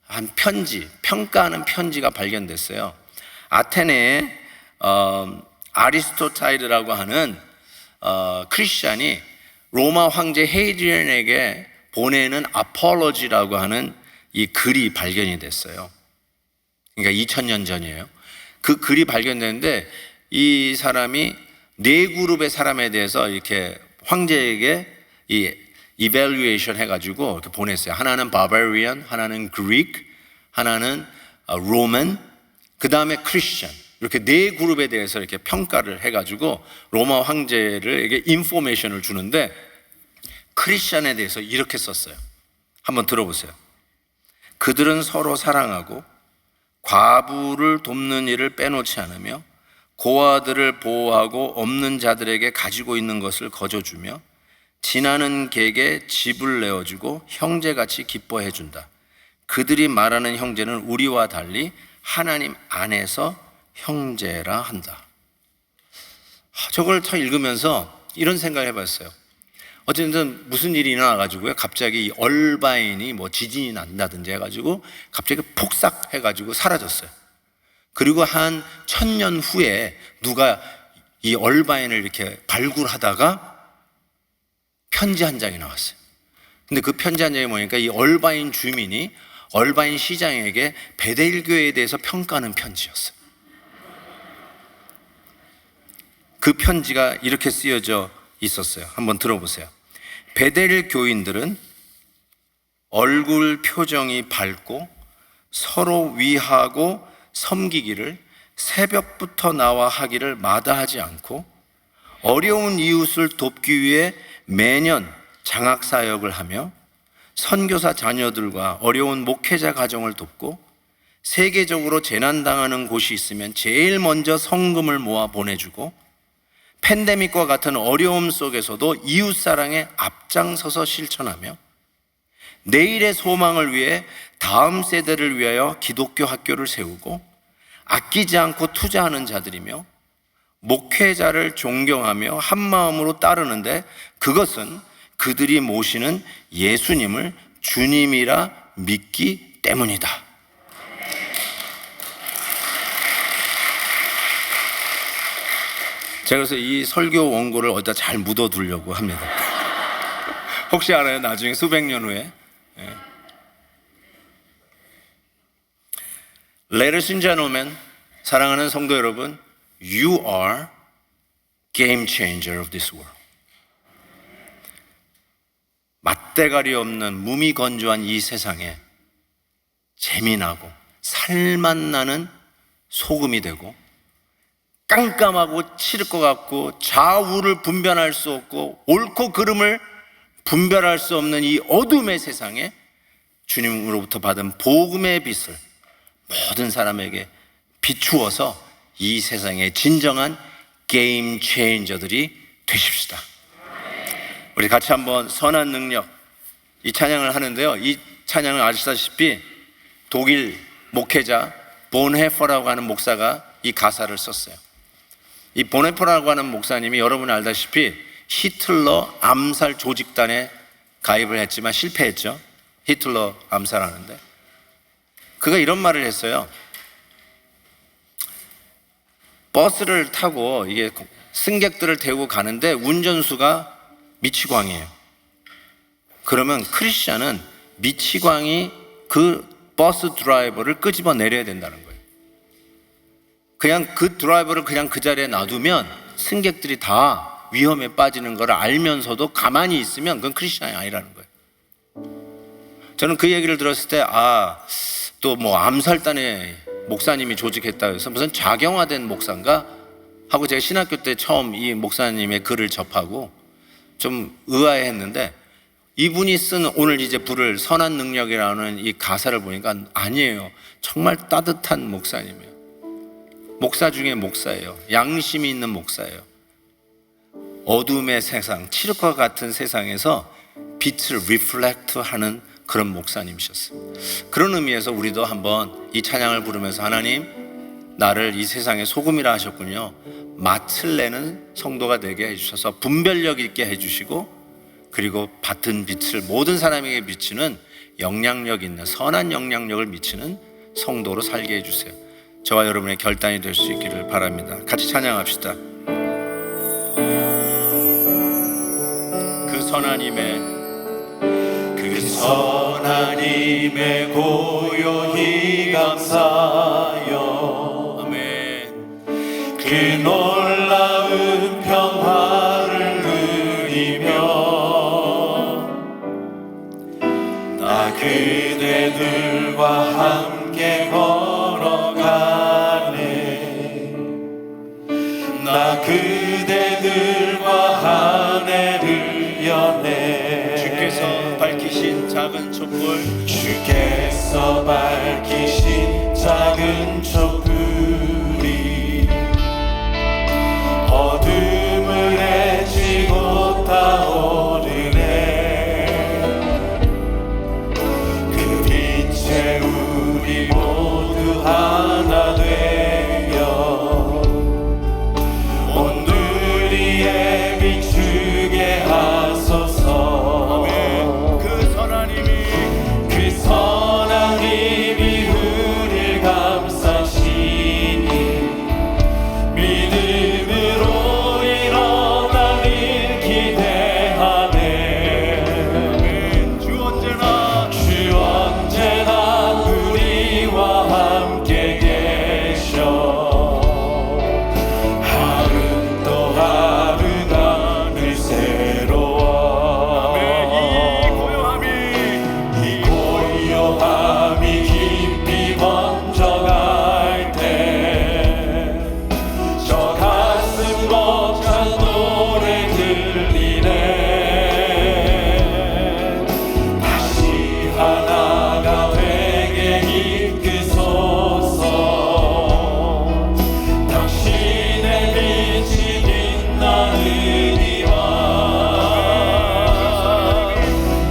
한 편지, 평가하는 편지가 발견됐어요. 아테네에 아리스토텔이라고 하는 크리스찬이 로마 황제 헤이드리언에게 보내는 아폴로지라고 하는 이 글이 발견이 됐어요. 그러니까 2000년 전이에요. 그 글이 발견됐는데 이 사람이 네 그룹의 사람에 대해서 이렇게 황제에게 이 이밸류에이션 해가지고 이렇게 보냈어요. 하나는 바바리안, 하나는 그리크, 하나는 로만, 그 다음에 크리스천, 이렇게 네 그룹에 대해서 이렇게 평가를 해가지고 로마 황제에게 인포메이션을 주는데 크리스천에 대해서 이렇게 썼어요. 한번 들어보세요. 그들은 서로 사랑하고 과부를 돕는 일을 빼놓지 않으며 고아들을 보호하고 없는 자들에게 가지고 있는 것을 거저주며 지나는 객에 집을 내어주고 형제같이 기뻐해준다. 그들이 말하는 형제는 우리와 달리 하나님 안에서 형제라 한다. 저걸 다 읽으면서 이런 생각을 해봤어요. 어쨌든 무슨 일이 일어나가지고요, 갑자기 이 얼바인이 뭐 지진이 난다든지 해가지고 갑자기 폭삭 해가지고 사라졌어요. 그리고 한 1000년 후에 누가 이 얼바인을 이렇게 발굴하다가 편지 한 장이 나왔어요. 근데 그 편지 한 장이 뭐니까 이 얼바인 주민이 얼바인 시장에게 베델 교회에 대해서 평가하는 편지였어요. 그 편지가 이렇게 쓰여져 있었어요. 한번 들어보세요. 베델 교인들은 얼굴 표정이 밝고 서로 위하고 섬기기를 새벽부터 나와 하기를 마다하지 않고 어려운 이웃을 돕기 위해 매년 장학사역을 하며 선교사 자녀들과 어려운 목회자 가정을 돕고 세계적으로 재난당하는 곳이 있으면 제일 먼저 성금을 모아 보내주고 팬데믹과 같은 어려움 속에서도 이웃사랑에 앞장서서 실천하며 내일의 소망을 위해 다음 세대를 위하여 기독교 학교를 세우고 아끼지 않고 투자하는 자들이며 목회자를 존경하며 한마음으로 따르는데 그것은 그들이 모시는 예수님을 주님이라 믿기 때문이다. 제가 그래서 이 설교 원고를 어디다 잘 묻어두려고 합니다. 혹시 알아요? 나중에 수백 년 후에. Ladies and gentlemen, 사랑하는 성도 여러분, You are game changer of this world. 맛대가리 없는 무미건조한 이 세상에 재미나고 살맛 나는 소금이 되고, 깜깜하고 칠 것 같고 좌우를 분별할 수 없고 옳고 그름을 분별할 수 없는 이 어둠의 세상에 주님으로부터 받은 복음의 빛을 모든 사람에게 비추어서 이 세상의 진정한 게임 체인저들이 되십시다. 우리 같이 한번 선한 능력, 이 찬양을 하는데요, 이 찬양을 아시다시피 독일 목회자 본헤퍼라고 하는 목사가 이 가사를 썼어요. 이 본헤퍼라고 하는 목사님이 여러분이 알다시피 히틀러 암살 조직단에 가입을 했지만 실패했죠. 히틀러 암살하는데 그가 이런 말을 했어요. 버스를 타고 이게 승객들을 태우고 가는데 운전수가 미치광이에요. 그러면 크리스찬은 미치광이 그 버스 드라이버를 끄집어 내려야 된다는 거예요. 그냥 그 드라이버를 그냥 그 자리에 놔두면 승객들이 다 위험에 빠지는 걸 알면서도 가만히 있으면 그건 크리스찬이 아니라는 거예요. 저는 그 얘기를 들었을 때 또 뭐 암살단에 목사님이 조직했다 해서 무슨 좌경화된 목사인가 하고 제가 신학교 때 처음 이 목사님의 글을 접하고 좀 의아해했는데, 이분이 쓴 오늘 이제 부를 선한 능력이라는 이 가사를 보니까 아니에요. 정말 따뜻한 목사님이에요. 목사 중에 목사예요. 양심이 있는 목사예요. 어둠의 세상, 칠흑과 같은 세상에서 빛을 리플렉트하는 그런 목사님이셨어요. 그런 의미에서 우리도 한번 이 찬양을 부르면서 하나님, 나를 이 세상의 소금이라 하셨군요. 맛을 내는 성도가 되게 해주셔서 분별력 있게 해주시고, 그리고 받은 빛을 모든 사람에게 비치는 영향력 있는 선한 영향력을 미치는 성도로 살게 해주세요. 저와 여러분의 결단이 될 수 있기를 바랍니다. 같이 찬양합시다. 그 선하님의 고요히 감사여. 아멘. 그 놀라운 평화를 누리며 나 그대들과 함께 걸어가네. 나 그대들과 한 해를 여네. 주께서 밝히신 작은 촛불, 주께서 밝히신 작은 촛불이 어둠을 헤치고 타오르네. 그 빛에 우리 모두 하나 되어 온누리에 비추게 하소서. 그 선하님이 우릴 감싸시니 믿음으로 일어나길 기대하네. 주 언제나 우리와 함께 계셔. 하루 또 하루가 늘 새로워. 이 고요함이 깊이 번져갈 때 저 가슴 벅찬 노래 들리네. 다시 하나가 되게 이끄소서. 당신의 빛이 빛나느니와.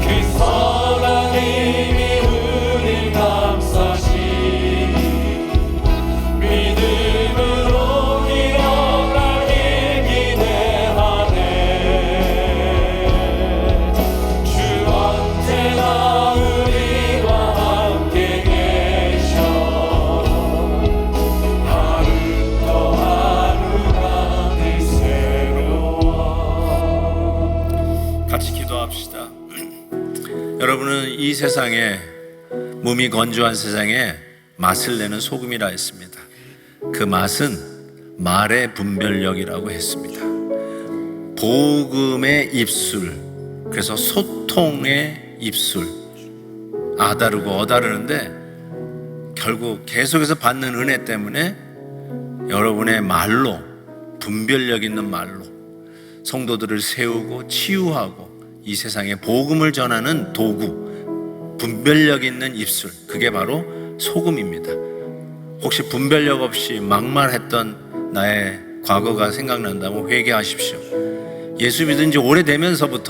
그 선하님이 우릴 감싸시니 믿음으로 일어나길 기대하네. 주 언제나 우리와 함께 계셔. 하루 또 하루가 늘 새로워. 같이 기도합시다. 여러분은 이 세상에, 몸이 건조한 세상에 맛을 내는 소금이라 했습니다. 그 맛은 말의 분별력이라고 했습니다. 복음의 입술, 그래서 소통의 입술, 아다르고 어다르는데 결국 계속해서 받는 은혜 때문에 여러분의 말로, 분별력 있는 말로 성도들을 세우고 치유하고 이 세상에 복음을 전하는 도구, 분별력 있는 입술, 그게 바로 소금입니다. 혹시 분별력 없이 막말했던 나의 과거가 생각난다면 회개하십시오. 예수 믿은 지 오래됐는데도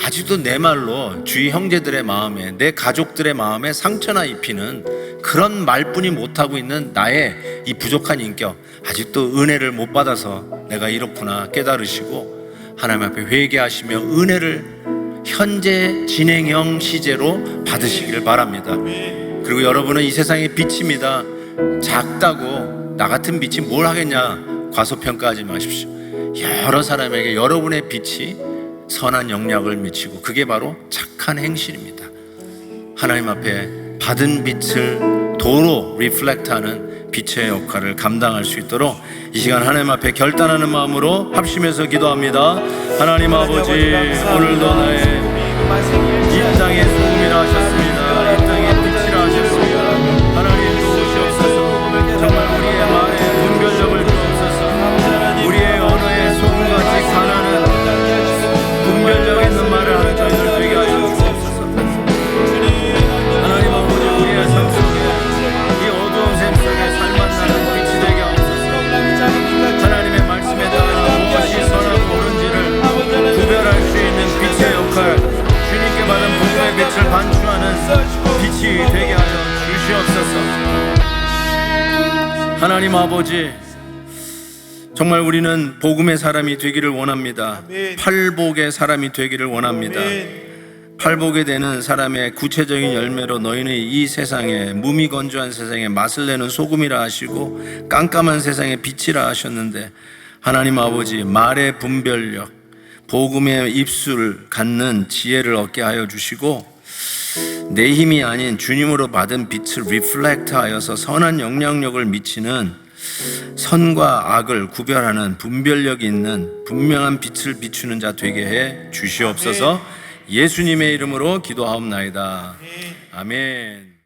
아직도 내 말로 주위 형제들의 마음에, 내 가족들의 마음에 상처나 입히는 그런 말뿐이 못하고 있는 나의 이 부족한 인격, 아직도 은혜를 못 받아서 내가 이렇구나 깨달으시고 하나님 앞에 회개하시며 은혜를 현재 진행형 시제로 받으시기를 바랍니다. 그리고 여러분은 이 세상의 빛입니다. 작다고 나 같은 빛이 뭘 하겠냐 과소평가하지 마십시오. 여러 사람에게 여러분의 빛이 선한 영향을 미치고 그게 바로 착한 행실입니다. 하나님 앞에 받은 빛을 도로 리플렉트하는 빛의 역할을 감당할 수 있도록 이 시간 하나님 앞에 결단하는 마음으로 합심해서 기도합니다. 하나님 아버지, 오늘도 나의 이 땅의 소금이라 하셨습니다. 이 땅의 빛이라 하셨습니다. 하나님 도우시옵소서. 정말 우리의 말에 분별력을 주옵소서. 우리의 언어에 소금같이 가나는 분별력 있는 말을 하는 저희들 되게 하여 주옵소서. 하나님 아버지, 우리의 삶 속에 이 어두운 샘 속에 살맛나는 빛이 되게 하옵소서. 하나님의 말씀에 따라 무엇이 선하고 옳은지를 구별할 수 있는 빛의 역할, 주님께 받은 복음의 빛을 반추하는 빛이 되게 하여 주시옵소서. 하나님 아버지, 정말 우리는 복음의 사람이 되기를 원합니다. 팔복의 사람이 되기를 원합니다. 팔복에 되는 사람의 구체적인 열매로 너희는 이 세상에, 무미건조한 세상에 맛을 내는 소금이라 하시고 깜깜한 세상에 빛이라 하셨는데, 하나님 아버지, 말의 분별력, 복음의 입술을 갖는 지혜를 얻게 하여 주시고 내 힘이 아닌 주님으로 받은 빛을 리플렉트하여서 선한 영향력을 미치는, 선과 악을 구별하는 분별력이 있는 분명한 빛을 비추는 자 되게 해 주시옵소서. 예수님의 이름으로 기도하옵나이다. 아멘.